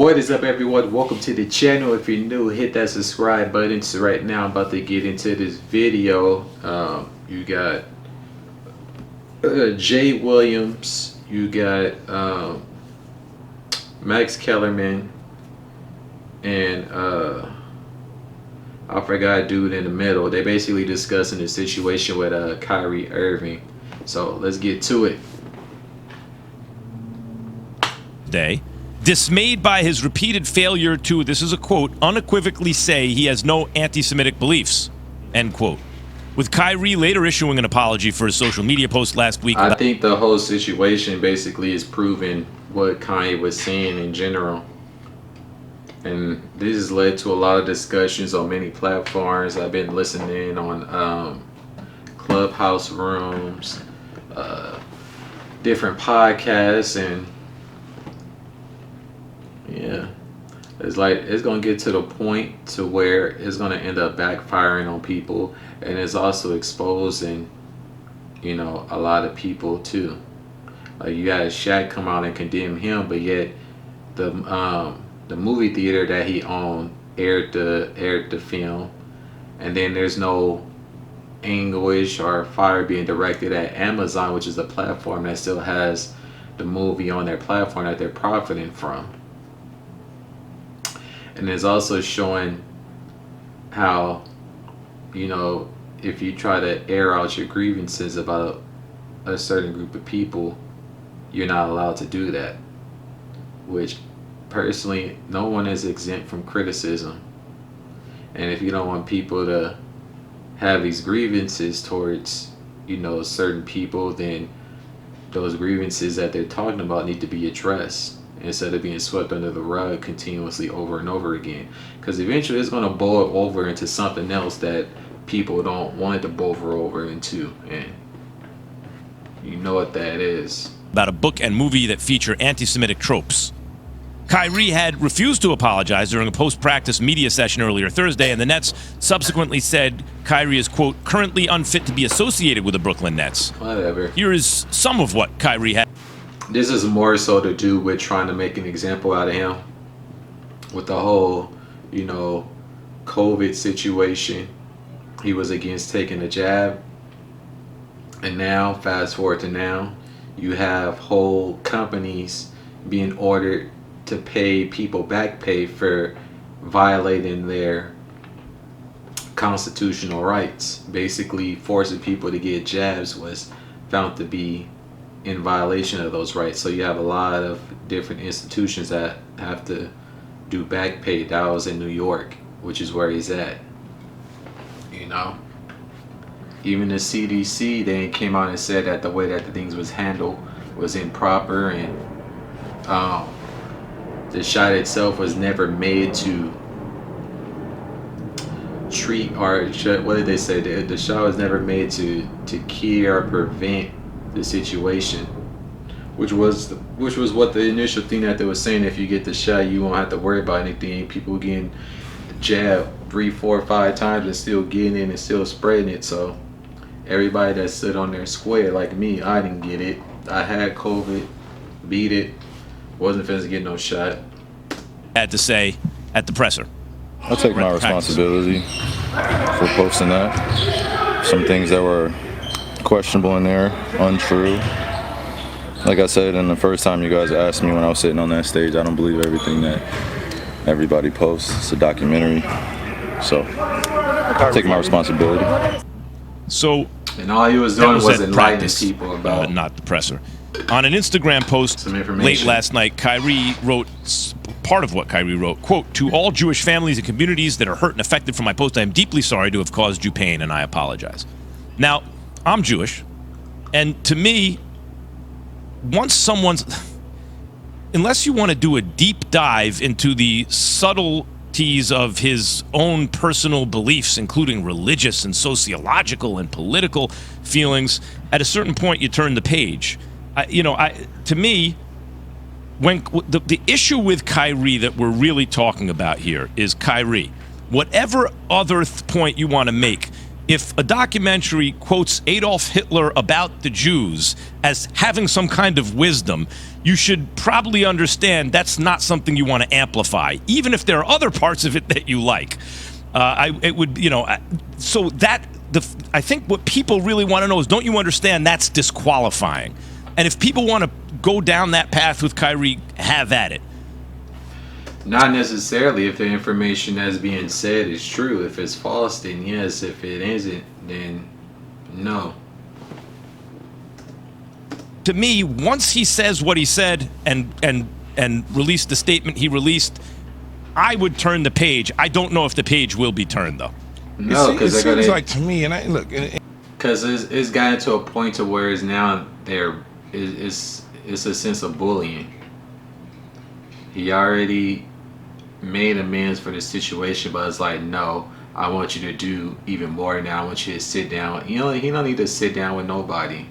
What is up, everyone? Welcome to the channel. If you're new, hit that subscribe button. So right now I'm about to get into this video. You got Jay Williams, you got Max Kellerman, and I forgot a dude in the middle. They basically discussing the situation with Kyrie Irving. So let's get to it. Dismayed by his repeated failure to, this is a quote, unequivocally say he has no anti-Semitic beliefs, end quote. With Kyrie later issuing an apology for his social media post last week. I think the whole situation basically is proving what Kanye was saying in general. And this has led to a lot of discussions on many platforms. I've been listening on Clubhouse rooms, different podcasts, and yeah, it's like it's gonna get to the point to where it's gonna end up backfiring on people, and it's also exposing, you know, a lot of people too. Like you got Shaq come out and condemn him, but yet the movie theater that he owned aired the film, and then there's no anguish or fire being directed at Amazon, which is the platform that still has the movie on their platform that they're profiting from. And it's also showing how, you know, if you try to air out your grievances about a certain group of people, you're not allowed to do that. Which, personally, no one is exempt from criticism. And if you don't want people to have these grievances towards, you know, certain people, then those grievances that they're talking about need to be addressed, instead of being swept under the rug continuously over and over again. Because eventually it's going to boil over into something else that people don't want it to boil over into. And you know what that is. About a book and movie that feature anti-Semitic tropes. Kyrie had refused to apologize during a post-practice media session earlier Thursday, and the Nets subsequently said Kyrie is, quote, currently unfit to be associated with the Brooklyn Nets. Whatever. Here is some of what Kyrie had. This is more so to do with trying to make an example out of him with the whole, you know, COVID situation. He was against taking a jab. And now, fast forward to now, you have whole companies being ordered to pay people back pay for violating their constitutional rights. Basically, forcing people to get jabs was found to be in violation of those rights. So you have a lot of different institutions that have to do back pay. That was in New York, which is where he's at. You know, even the CDC, they came out and said that the way that the things was handled was improper, and the shot itself was never made to treat, or what did they say? The shot was never made to cure or prevent the situation, which was what the initial thing that they were saying. If you get the shot, you won't have to worry about anything. People getting jabbed 3, 4, 5 times and still getting it and still spreading it. So everybody that stood on their square, like me, I didn't get it. I had COVID, beat it, wasn't finna get no shot. Had to say at the presser. I'll take my responsibility for posting that. Some things that were questionable in there, untrue. Like I said, and the first time you guys asked me when I was sitting on that stage, I don't believe everything that everybody posts. It's a documentary. So I'll take my responsibility. So, and all he was doing was enlightening people about not the presser. On an Instagram post late last night, Kyrie wrote part of what Kyrie wrote, quote, to all Jewish families and communities that are hurt and affected from my post, I am deeply sorry to have caused you pain, and I apologize. Now, I'm Jewish, and to me, once someone's, unless you want to do a deep dive into the subtleties of his own personal beliefs, including religious and sociological and political feelings, at a certain point you turn the page. To me, when the issue with Kyrie that we're really talking about here is Kyrie. Whatever other point you want to make, if a documentary quotes Adolf Hitler about the Jews as having some kind of wisdom, you should probably understand that's not something you want to amplify, even if there are other parts of it that you like. It would, you know, so that I think what people really want to know is, don't you understand that's disqualifying? And if people want to go down that path with Kyrie, have at it. Not necessarily if the information that's being said is true. If it's false, then yes. If it isn't, then no. To me, once he says what he said and released the statement he released, I would turn the page. I don't know if the page will be turned, though. No, because it seems like to me, and I look, because it's gotten to a point to where it's now it's a sense of bullying. He already made amends for the situation, but it's like, no, I want you to do even more now. I want you to sit down. You know, he don't need to sit down with nobody.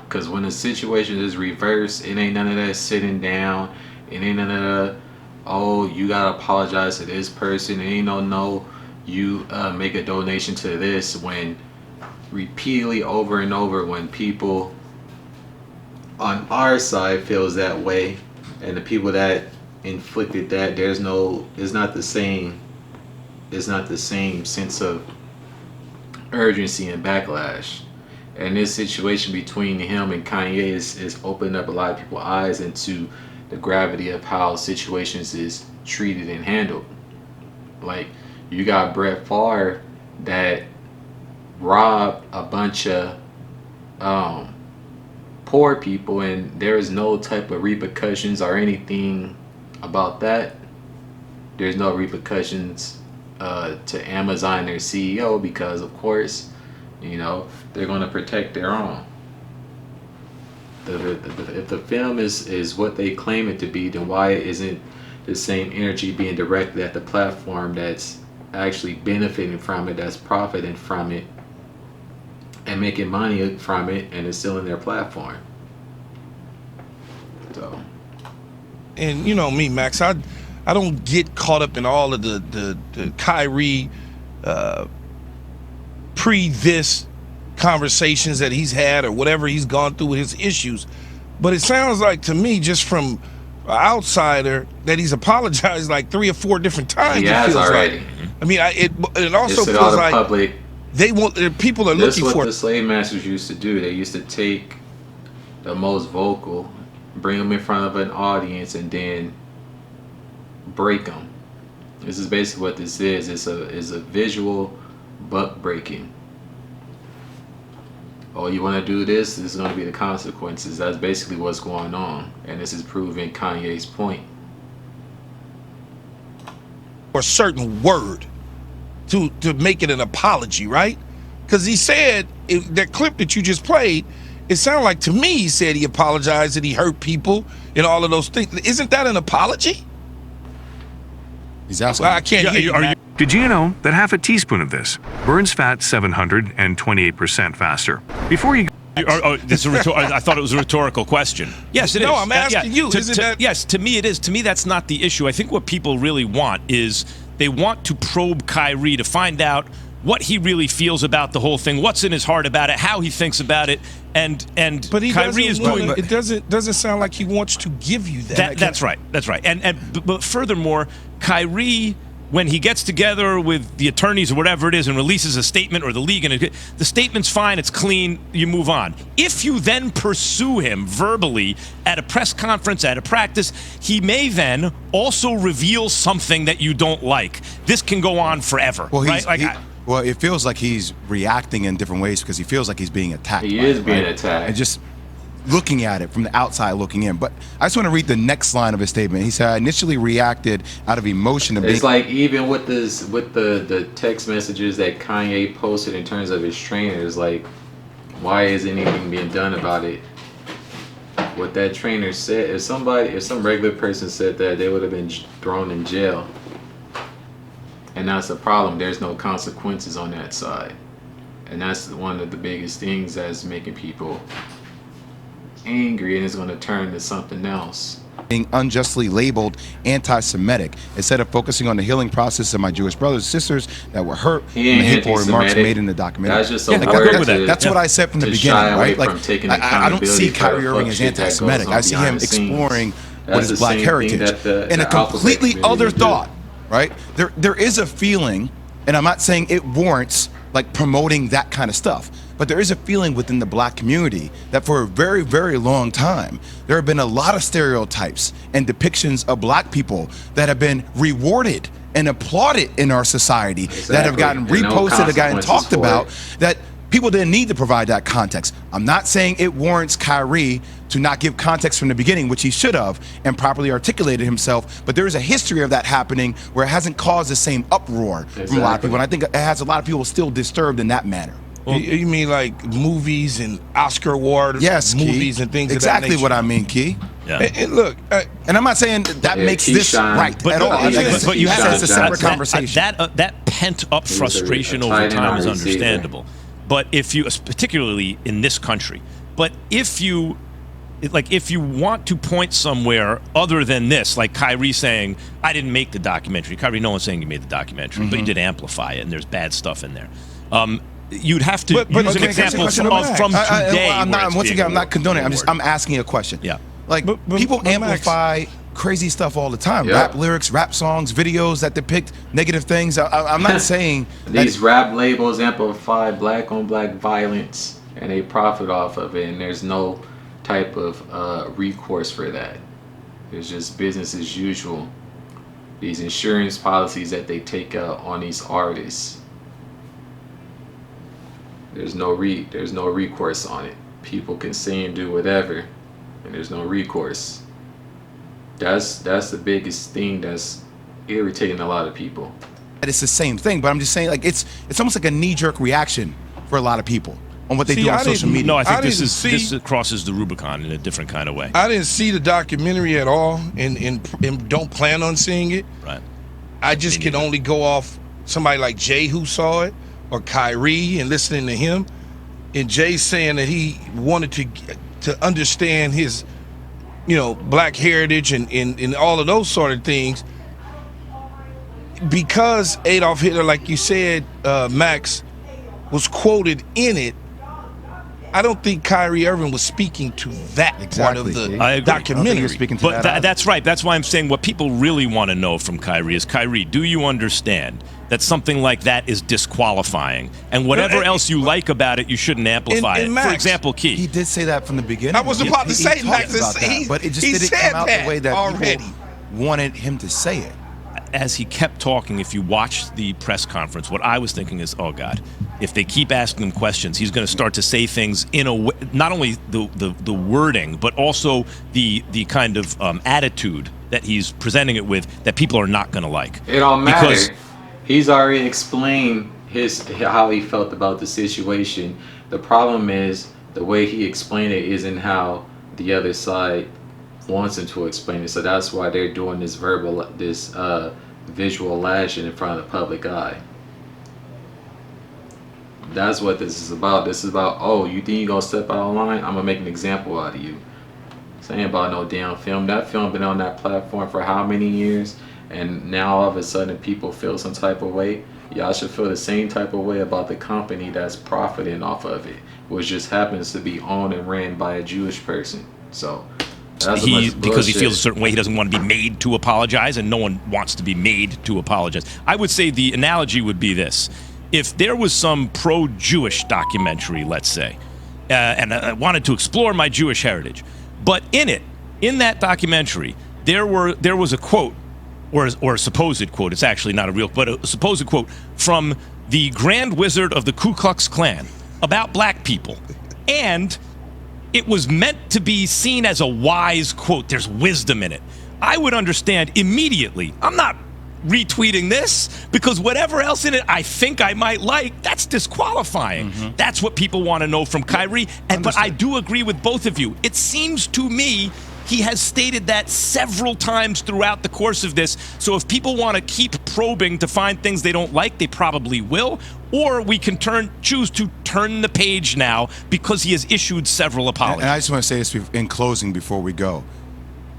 Because when the situation is reversed, it ain't none of that sitting down. It ain't none of the, oh, you gotta apologize to this person. It ain't no, you make a donation to this. When repeatedly over and over, when people on our side feels that way, and the people that inflicted that, it's not the same sense of urgency and backlash. And this situation between him and Kanye is opening up a lot of people's eyes into the gravity of how situations is treated and handled. Like, you got Brett Favre that robbed a bunch of poor people, and there is no type of repercussions or anything about that. There's no repercussions to Amazon, their CEO, because of course, you know, they're going to protect their own. If the film is what they claim it to be, then why isn't the same energy being directed at the platform that's actually benefiting from it, that's profiting from it and making money from it, and it's still in their platform? So, and you know me, Max, I don't get caught up in all of the Kyrie pre-this conversations that he's had or whatever he's gone through with his issues, but it sounds like to me, just from an outsider, that he's apologized like 3 or 4 different times. He has already. Like. I mean, it also feels feels like public. People are looking for. This is what the slave masters used to do. They used to take the most vocal, bring them in front of an audience, and then break them. This is basically what this is. It's a visual buck breaking. Oh, you want to do this? This is going to be the consequences. That's basically what's going on, and this is proving Kanye's point. Or a certain word to make it an apology, right? Because he said, that clip that you just played, it sounded like to me he said he apologized, that he hurt people and all of those things. Isn't that an apology? He's asking. Well, I can't hear you. Did you know that half a teaspoon of this burns fat 728% faster? Before you... I thought it was a rhetorical question. Yes, it is. No, I'm asking you. Yes, to me it is. To me, that's not the issue. I think what people really want is they want to probe Kyrie to find out what he really feels about the whole thing, what's in his heart about it, how he thinks about it, and but Kyrie is doing. It doesn't sound like he wants to give you that. That's right. That's right. But furthermore, Kyrie, when he gets together with the attorneys or whatever it is and releases a statement, or the league, and the statement's fine, it's clean, you move on. If you then pursue him verbally at a press conference, at a practice, he may then also reveal something that you don't like. This can go on forever. Well, right? Well, it feels like he's reacting in different ways because he feels like he's being attacked. He is being attacked. And just looking at it from the outside looking in. But I just want to read the next line of his statement. He said, I initially reacted out of emotion. It's like, even with the text messages that Kanye posted in terms of his trainers, like, why isn't anything being done about it? What that trainer said, if some regular person said that, they would have been thrown in jail. And that's the problem. There's no consequences on that side. And that's one of the biggest things that's making people angry, and it's going to turn to something else. being unjustly labeled anti-Semitic instead of focusing on the healing process of my Jewish brothers and sisters that were hurt from the hateful remarks made in the documentary. That's just that's what I said from the beginning, right? Like, I don't see Kyrie Irving as anti-Semitic. I see him exploring what is black heritage. And a completely other thought, right? There is a feeling, and I'm not saying it warrants like promoting that kind of stuff, but there is a feeling within the black community that for a very, very long time, there have been a lot of stereotypes and depictions of black people that have been rewarded and applauded in our society, that have gotten reposted, that gotten talked about, that people didn't need to provide that context. I'm not saying it warrants Kyrie to not give context from the beginning, which he should have, and properly articulated himself, but there is a history of that happening where it hasn't caused the same uproar from a lot of people, and I think it has a lot of people still disturbed in that manner. Well, you mean like movies and Oscar awards, movies and things exactly of that nature? What I mean, Key. Yeah. And look, and I'm not saying that makes this right at all. But you have a separate conversation. That pent-up frustration over time is understandable. But if you, particularly in this country, but if you want to point somewhere other than this, like Kyrie saying, I didn't make the documentary. Kyrie, no one's saying you made the documentary, but you did amplify it, and there's bad stuff in there. You'd have to use an example from today. I'm not condoning it. I'm asking a question. Yeah. Like, people amplify crazy stuff all the time. Yeah. Rap lyrics, rap songs, videos that depict negative things. I'm not saying these rap labels amplify black on black violence, and they profit off of it, and there's no type of recourse for that. It's just business as usual. These insurance policies that they take out on these artists, there's no recourse on it. People can say and do whatever, and there's no recourse. That's the biggest thing that's irritating a lot of people. It's the same thing, but I'm just saying, like, it's almost like a knee-jerk reaction for a lot to on what they do on social media. No, I think this crosses the Rubicon in a different kind of way. I didn't see the documentary at all, and don't plan on seeing it. Right. I just can only go off somebody like Jay who saw it, or Kyrie, and listening to him, and Jay saying that he wanted to understand his, black heritage and all of those sort of things, because Adolf Hitler, like you said, Max, was quoted in it. I don't think Kyrie Irving was speaking to that part of the documentary. That's right. That's why I'm saying what people really want to know from Kyrie is, Kyrie, do you understand that something like that is disqualifying? And whatever else you like about it, you shouldn't amplify it. Max, for example, Key. He did say that from the beginning. I was about to say, Max, but it just didn't come out the way that people wanted him to say it. As he kept talking, if you watch the press conference, what I was thinking is, oh God, if they keep asking him questions, he's going to start to say things in a way, not only the wording, but also the kind of attitude that he's presenting it with, that people are not going to like. It don't matter. Because he's already explained how he felt about the situation. The problem is the way he explained it isn't how the other side wants him to explain it. So that's why they're doing this visual lashing in front of the public eye. That's what this is about. This is about, oh, you think you're gonna step out of line? I'm gonna make an example out of you. This ain't about no damn film. That film been on that platform for how many years, and now all of a sudden people feel some type of way. Y'all should feel the same type of way about the company that's profiting off of it, which just happens to be owned and ran by a Jewish person. So because he feels a certain way, he doesn't want to be made to apologize, and no one wants to be made to apologize. I would say the analogy would be this: if there was some pro-Jewish documentary, let's say, and I wanted to explore my Jewish heritage, but in that documentary, there was a quote, or a supposed quote, it's actually not a real, but a supposed quote from the Grand Wizard of the Ku Klux Klan about black people, and it was meant to be seen as a wise quote. There's wisdom in it. I would understand immediately. I'm not retweeting this because whatever else in it I think I might like, that's disqualifying. Mm-hmm. That's what people want to know from Kyrie. But I do agree with both of you. It seems to me he has stated that several times throughout the course of this. So if people want to keep probing to find things they don't like, they probably will. Or we can choose to turn the page now because he has issued several apologies. And I just want to say this in closing before we go.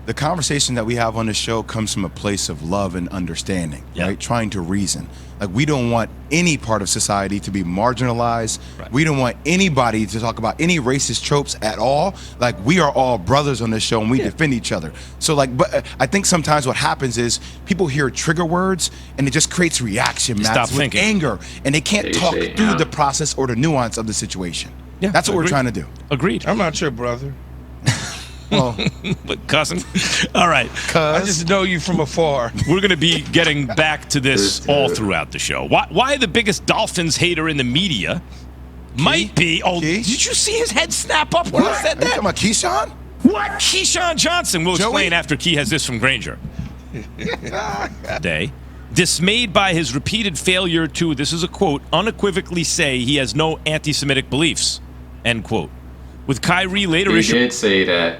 the conversation that we have on the show comes from a place of love and understanding, right? Trying to reason. Like, we don't want any part of society to be marginalized. Right. We don't want anybody to talk about any racist tropes at all. Like, we are all brothers on this show, and we defend each other. So, like, but I think sometimes what happens is people hear trigger words, and it just creates reaction with anger, and they can't talk through the process or the nuance of the situation. Yeah, that's what we're trying to do. Agreed. I'm not your brother. Well, but cousin. All right. I just know you from afar. We're going to be getting back to this all throughout the show. Why the biggest Dolphins hater in the media might be... Oh, did you see his head snap up when he said that? Are you talking about Keyshawn? What? Keyshawn Johnson. We'll explain after Key has this from Granger. Today. Dismayed by his repeated failure to, this is a quote, unequivocally say he has no anti-Semitic beliefs, end quote. With Kyrie later issuing... He did say that.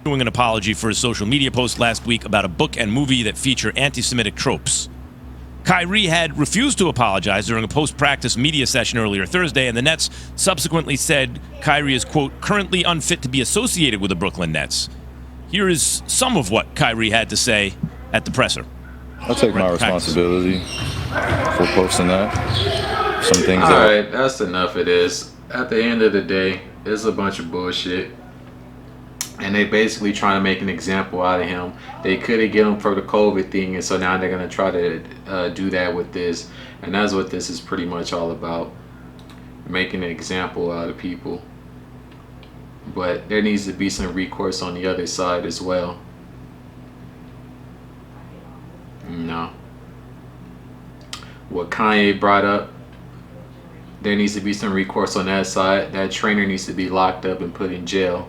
An apology for his social media post last week about a book and movie that feature anti-Semitic tropes. Kyrie had refused to apologize during a post-practice media session earlier Thursday, and the Nets subsequently said Kyrie is, quote, currently unfit to be associated with the Brooklyn Nets. Here is some of what Kyrie had to say at the presser. I'll take my responsibility for posting that. Some things All right, that's enough of this. At the end of the day, it's a bunch of bullshit. And they basically trying to make an example out of him. They couldn't get him for the COVID thing, and so now they're going to try to do that with this. And that's what this is pretty much all about. Making an example out of people. But there needs to be some recourse on the other side as well. No. What Kanye brought up, there needs to be some recourse on that side. That trainer needs to be locked up and put in jail.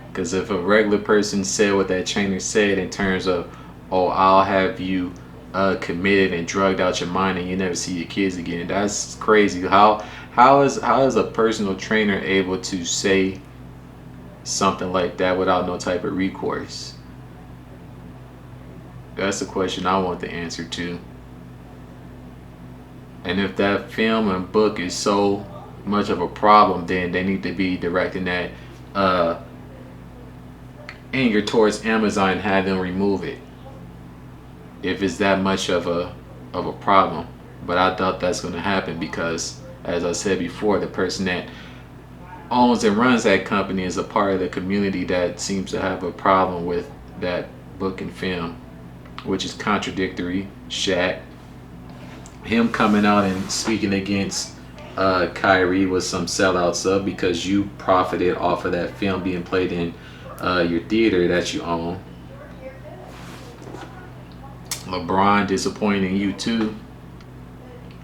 Because if a regular person said what that trainer said in terms of, oh, I'll have you committed and drugged out your mind and you never see your kids again, that's crazy. How is a personal trainer able to say something like that without no type of recourse? That's the question I want the answer to. And if that film and book is so much of a problem, then they need to be directing that anger towards Amazon and have them remove it if it's that much of a problem. But I doubt that's going to happen because, as I said before, the person that owns and runs that company is a part of the community that seems to have a problem with that book and film, which is contradictory. Shaq, him coming out and speaking against Kyrie was some sellout sub because you profited off of that film being played in your theater that you own. LeBron disappointing you too.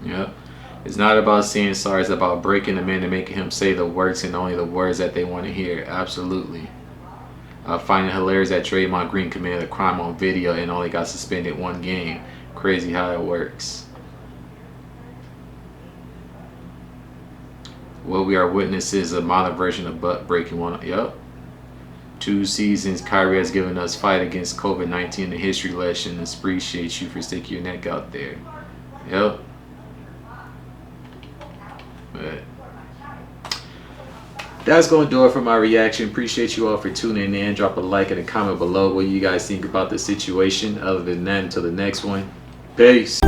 Yep. It's not about saying sorry, it's about breaking the man and making him say the words and only the words that they want to hear. Absolutely. I find it hilarious that Draymond Green committed a crime on video and only got suspended 1 game. Crazy how it works. What we are witnesses is a modern version of butt breaking one. Yep. 2 seasons Kyrie has given us fight against COVID-19 and history lessons. Appreciate you for sticking your neck out there. Yep. But that's going to do it for my reaction. Appreciate you all for tuning in. Drop a like and a comment below what you guys think about the situation. Other than that, until the next one. Peace.